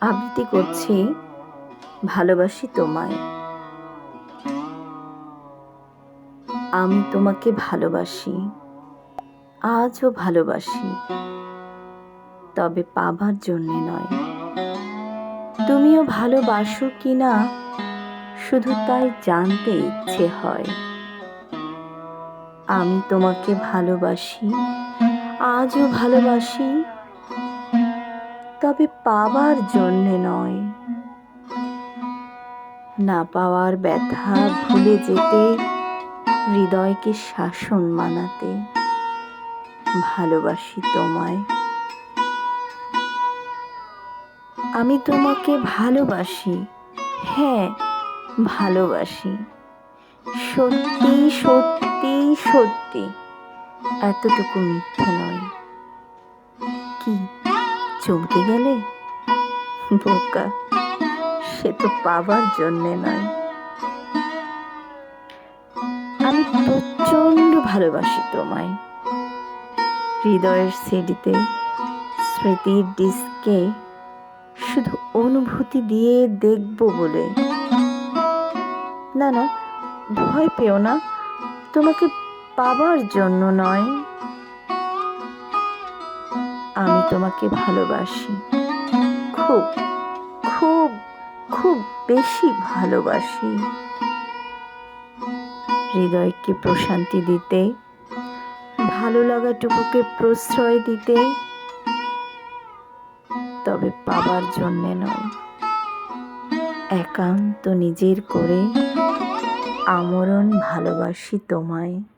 আবৃত্তি করছি ভালোবাসি তোমায়। আমি তোমাকে ভালোবাসি, আজও ভালোবাসি, তবে পাবার জন্যে নয়। তুমিও ভালোবাসো কিনা শুধু তাই জানতে ইচ্ছে হয়। আমি তোমাকে ভালোবাসি, আজও ভালোবাসি, তবে পাবার জন্যে নয়। না পাওয়ার ব্যথা ভুলে যেতে, হৃদয়কে শাসন মানাতে ভালোবাসি তোমায়। আমি তোমাকে ভালোবাসি, হ্যাঁ ভালোবাসি, সত্যি সত্যি সত্যি, এতটুকু মিথ্যে নয়। কি চমকে গেলে? বোকা, সে তো পাবার জন্যে নয়। আমি প্রচণ্ড ভালোবাসি তোমায়। হৃদয়ের সিডিতে, স্মৃতির ডিস্কে শুধু অনুভূতি দিয়ে দেখব বলে। না না, ভয় পেও না, তোমাকে পাবার জন্য নয়। আমি তোমাকে ভালোবাসি, খুব খুব খুব বেশি ভালোবাসি। হৃদয়কে প্রশান্তি দিতে, ভালো লাগাটুকুকে প্রশ্রয় দিতে, তবে পাবার জন্যে নয়। একান্ত নিজের করে আমরণ ভালোবাসি তোমায়।